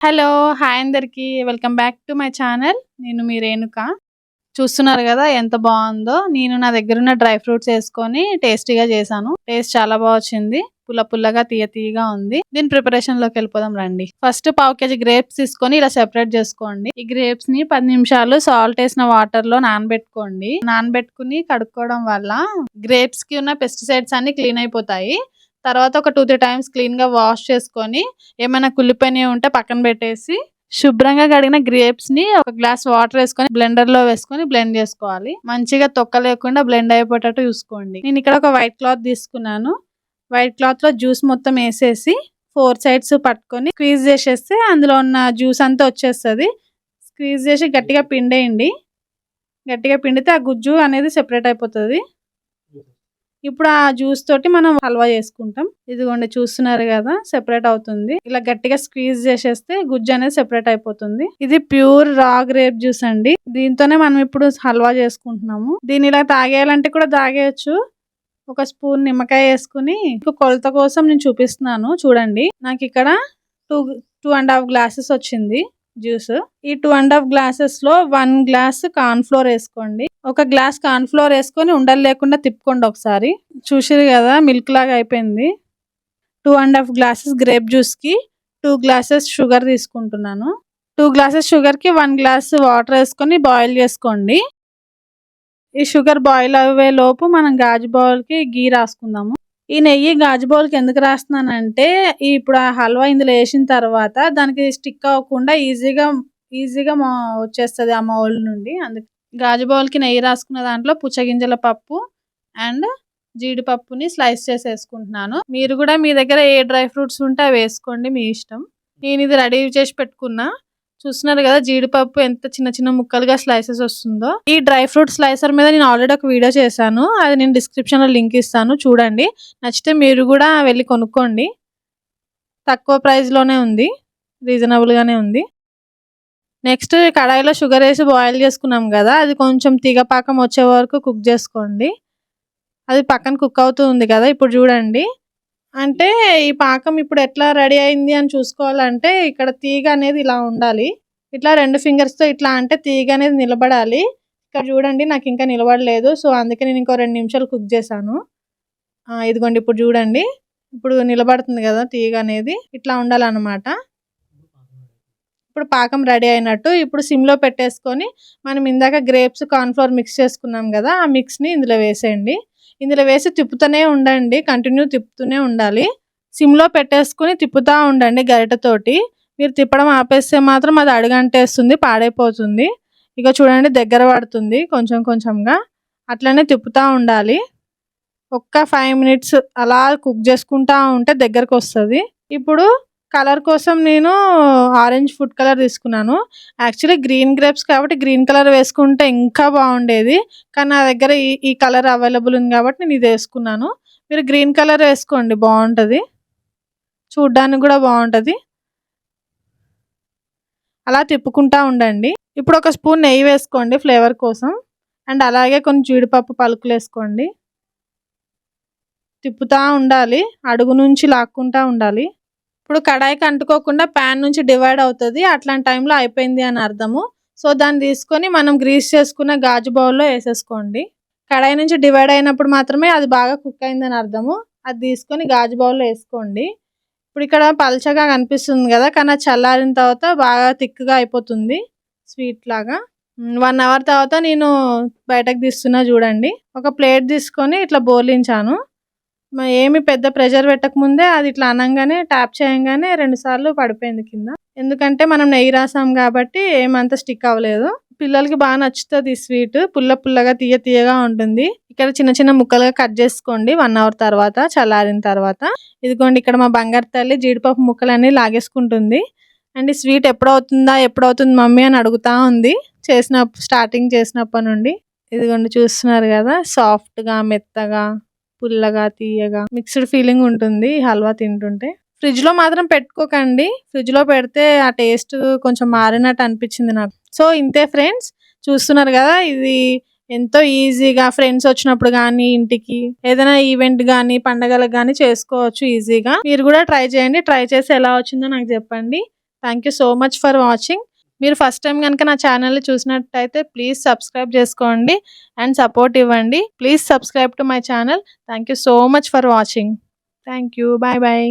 Hello! Hi అందరికి. Welcome back to my channel. నేను మీ రేణుక. చూస్తున్నారు గదా! ఎంత బావుందో. నేను నా దగ్గరున్న డ్రై ఫ్రూట్స్ ఏసుకొని టేస్టీగా చేశాను. టేస్ట్ చాలా వచ్చింది. పుల్ల పుల్లగా, తీయ తీయగా ఉంది. దీని ప్రిపరేషన్‌లోకెళ్ళిపోదాం రండి. ఫస్ట్ పావు కేజీ గ్రేప్స్ తీసుకొని ఇలా సెపరేట్ జేసుకోండి. ఈ గ్రేప్స్‌ని 10 నిమిషాలు సాల్ట్ ఏసిన వాటర్‌లో నానబెట్టుకోండి. నానబెట్టుకొని కడుక్కోవడం వల్ల గ్రేప్స్‌కి ఉన్న పెస్టిసైడ్స్ అన్నీ క్లీన్ అయిపోతాయి. తర్వాత ఒక 2, 3 టైమ్స్ క్లీన్‌గా వాష్ చేసుకొని ఏమైనా కుళ్ళిపోయినయి ఉంటే పక్కన పెట్టేసి శుభ్రంగా కడిగిన గ్రేప్స్‌ని ఒక గ్లాస్ వాటర్ ఏసుకొని బ్లెండర్‌లో వేసుకొని బ్లెండ్ చేసుకోవాలి. మంచిగా తొక్క లేకుండా బ్లెండ్ అయిపోయేటట్టు చూసుకోండి. నేను ఇక్కడ ఒక వైట్ క్లాత్ తీసుకున్నాను. వైట్ క్లాత్‌లో జ్యూస్ మొత్తం ఏసేసి 4 సైడ్స్ పట్టుకొని స్క్వీజ్ చేసేస్తే అందులో ఉన్న జ్యూస్ అంతా వచ్చేస్తది. స్క్వీజ్ చేసి గట్టిగా పిండేయండి. గట్టిగా పిండితే ఆ గుజ్జు అనేది సెపరేట్ అయిపోతది. ఇప్పుడు ఆ జ్యూస్ తోటి మనం హల్వా చేసుకుంటాం. ఇదిగోండి చూస్తున్నారు కదా సెపరేట్ అవుతుంది. ఇలా గట్టిగా స్క్వీజ్ చేసేస్తే గుజ్జు అనేది సెపరేట్ అయిపోతుంది. ఇది ప్యూర్ రా గ్రేప్ జ్యూస్ అండి. దీంతోనే మనం ఇప్పుడు హల్వా చేసుకుంటున్నాము. దీన్ని ఇలా తాగేయాలంటే కూడా తాగేయచ్చు. ఒక స్పూన్ నిమ్మకాయ వేసుకుని కొలత కోసం నేను చూపిస్తున్నాను చూడండి. నాకు ఇక్కడ 2.5 గ్లాసెస్ వచ్చింది జ్యూస్. ఈ 2.5 గ్లాసెస్ లో 1 గ్లాస్ కార్న్ ఫ్లోర్ వేసుకోండి. ఒక గ్లాస్ కార్న్ ఫ్లోర్ వేసుకొని ఉండలు లేకుండా తిప్పుకోండి ఒకసారి. చూసిరు కదా మిల్క్ లాగా అయిపోయింది. 2.5 గ్లాసెస్ గ్రేప్ జ్యూస్ కి 2 గ్లాసెస్ షుగర్ తీసుకుంటున్నాను. 2 గ్లాసెస్ షుగర్ కి 1 గ్లాస్ వాటర్ వేసుకొని బాయిల్ చేసుకోండి. ఈ షుగర్ బాయిల్ అవ్వే లోపు మనం గాజు బౌల్ కి గీ రాసుకుందాము. ఈ నెయ్యి గాజు బౌల్ కి ఎందుకు రాస్తున్నానంటే ఇప్పుడు ఆ హల్వా ఇందులో వేసిన తర్వాత దానికి స్టిక్ అవ్వకుండా ఈజీగా వచ్చేస్తుంది ఆ మౌల్ నుండి. అందుకే గాజు బౌల్ కి నెయ్యి రాసుకున్న దాంట్లో పుచ్చగింజల పప్పు అండ్ జీడిపప్పుని స్లైస్ చేసి వేసుకుంటున్నాను. మీరు కూడా మీ దగ్గర ఏ డ్రై ఫ్రూట్స్ ఉంటే అవి వేసుకోండి, మీ ఇష్టం. నేను ఇది రెడీ చేసి పెట్టుకున్నా. చూస్తున్నారు కదా జీడిపప్పు ఎంత చిన్న చిన్న ముక్కలుగా స్లైసెస్ వస్తుందో. ఈ డ్రై ఫ్రూట్ స్లైసర్ మీద నేను ఆల్రెడీ ఒక వీడియో చేశాను. అది నేను డిస్క్రిప్షన్ లో లింక్ ఇస్తాను, చూడండి. నచ్చితే మీరు కూడా వెళ్ళి కొనుక్కోండి. తక్కువ ప్రైస్ లోనే ఉంది, రీజనబుల్ గానే ఉంది. నెక్స్ట్ కడాయిలో షుగర్ వేసి బాయిల్ చేసుకున్నాం కదా, అది కొంచెం తీగపాకం వచ్చే వరకు కుక్ చేసుకోండి. అది పక్కన కుక్ అవుతూ ఉంది కదా. ఇప్పుడు చూడండి, అంటే ఈ పాకం ఇప్పుడు ఎట్లా రెడీ అయింది అని చూసుకోవాలంటే ఇక్కడ తీగ అనేది ఇలా ఉండాలి. ఇట్లా 2 ఫింగర్స్ తో ఇట్లా అంటే తీగ అనేది నిలబడాలి. ఇక్కడ చూడండి నాకు ఇంకా నిలబడలేదు. సో అందుకే నేను ఇంకో 2 నిమిషాలు కుక్ చేశాను. ఇదిగోండి ఇప్పుడు చూడండి, ఇప్పుడు నిలబడుతుంది కదా తీగ అనేది. ఇట్లా ఉండాలన్నమాట. ఇప్పుడు పాకం రెడీ అయినట్టు. ఇప్పుడు సిమ్ లో పెట్టేసుకొని మనం ఇందాక గ్రేప్స్ కార్న్ ఫ్లోర్ మిక్స్ చేసుకున్నాం కదా, ఆ మిక్స్ ని ఇందులో వేసేయండి. ఇందులో వేసి తిప్పుతూనే ఉండండి, కంటిన్యూ తిప్పుతూనే ఉండాలి. సిమ్ లో పెట్టేసుకుని తిప్పుతూ ఉండండి గరిటెతోటి. మీరు తిప్పడం ఆపేస్తే మాత్రం అది అడుగంటేస్తుంది, పాడైపోతుంది. ఇక చూడండి దగ్గర పడుతుంది కొంచెం కొంచెంగా. అట్లనే తిప్పుతూ ఉండాలి. ఒక్క 5 మినిట్స్ అలా కుక్ చేసుకుంటా ఉంటే దగ్గరకు వస్తుంది. ఇప్పుడు కలర్ కోసం నేను ఆరెంజ్ ఫుడ్ కలర్ తీసుకున్నాను. యాక్చువల్లీ గ్రీన్ గ్రేప్స్ కాబట్టి గ్రీన్ కలర్ వేసుకుంటే ఇంకా బాగుండేది. కానీ నా దగ్గర ఈ కలర్ అవైలబుల్ ఉంది కాబట్టి నేను ఇది వేసుకున్నాను. మీరు గ్రీన్ కలర్ వేసుకోండి, బాగుంటుంది, చూడ్డానికి కూడా బాగుంటుంది. అలా తిప్పుకుంటా ఉండండి. ఇప్పుడు ఒక స్పూన్ నెయ్యి వేసుకోండి ఫ్లేవర్ కోసం. అండ్ అలాగే కొన్ని జీడిపప్పు పలుకులు వేసుకోండి. తిప్పుతూ ఉండాలి, అడుగు నుంచి లాక్కుంటా ఉండాలి. ఇప్పుడు కడాయికి అంటుకోకుండా ప్యాన్ నుంచి డివైడ్ అవుతుంది. అట్లాంటి టైంలో అయిపోయింది అని అర్థము. సో దాన్ని తీసుకొని మనం గ్రీస్ చేసుకున్న గాజు బౌల్లో వేసేసుకోండి. కడాయి నుంచి డివైడ్ అయినప్పుడు మాత్రమే అది బాగా కుక్ అయిందని అర్థము. అది తీసుకొని గాజు బౌల్లో వేసుకోండి. ఇప్పుడు ఇక్కడ పల్చగా కనిపిస్తుంది కదా, కానీ చల్లారిన తర్వాత బాగా థిక్గా అయిపోతుంది, స్వీట్ లాగా. 1 అవర్ తర్వాత నేను బయటకు తీస్తున్నా చూడండి. ఒక ప్లేట్ తీసుకొని ఇట్లా బోర్లించాను. ఏమి పెద్ద ప్రెషర్ పెట్టకముందే అది ఇట్లా అనంగానే ట్యాప్ చేయంగానే 2 సార్లు పడిపోయింది కింద. ఎందుకంటే మనం నెయ్యి రాసాం కాబట్టి ఏమంత స్టిక్ అవ్వలేదు. పిల్లలకి బాగా నచ్చుతుంది ఈ స్వీట్. పుల్ల పుల్లగా తీయ తీయగా ఉంటుంది. ఇక్కడ చిన్న చిన్న ముక్కలుగా కట్ చేసుకోండి 1 అవర్ తర్వాత, చల్లారిన తర్వాత. ఇదిగోండి ఇక్కడ మా బంగారు తల్లి జీడిపప్పు ముక్కలన్నీ లాగేసుకుంటుంది. అండ్ ఈ స్వీట్ ఎప్పుడవుతుంది మమ్మీ అని అడుగుతా ఉంది స్టార్టింగ్ చేసినప్పటి నుండి. ఇదిగోండి చూస్తున్నారు కదా, సాఫ్ట్గా మెత్తగా పుల్లగా తీయగా మిక్స్డ్ ఫీలింగ్ ఉంటుంది హల్వా తింటుంటే. ఫ్రిడ్జ్ లో మాత్రం పెట్టుకోకండి, ఫ్రిడ్జ్ లో పెడితే ఆ టేస్ట్ కొంచెం మారినట్టు అనిపించింది నాకు. సో ఇంతే ఫ్రెండ్స్, చూస్తున్నారు కదా, ఇది ఎంతో ఈజీగా ఫ్రెండ్స్ వచ్చినప్పుడు కానీ, ఇంటికి ఏదైనా ఈవెంట్ కానీ, పండగలకు కానీ చేసుకోవచ్చు ఈజీగా. మీరు కూడా ట్రై చేయండి. ట్రై చేసి ఎలా వచ్చిందో నాకు చెప్పండి. Thank you so much for watching. మీరు ఫస్ట్ టైం కనుక నా ఛానల్ని చూసినట్టయితే ప్లీజ్ సబ్స్క్రైబ్ చేసుకోండి అండ్ సపోర్ట్ ఇవ్వండి. Please subscribe to my channel. Thank you so much for watching. Thank you. Bye bye.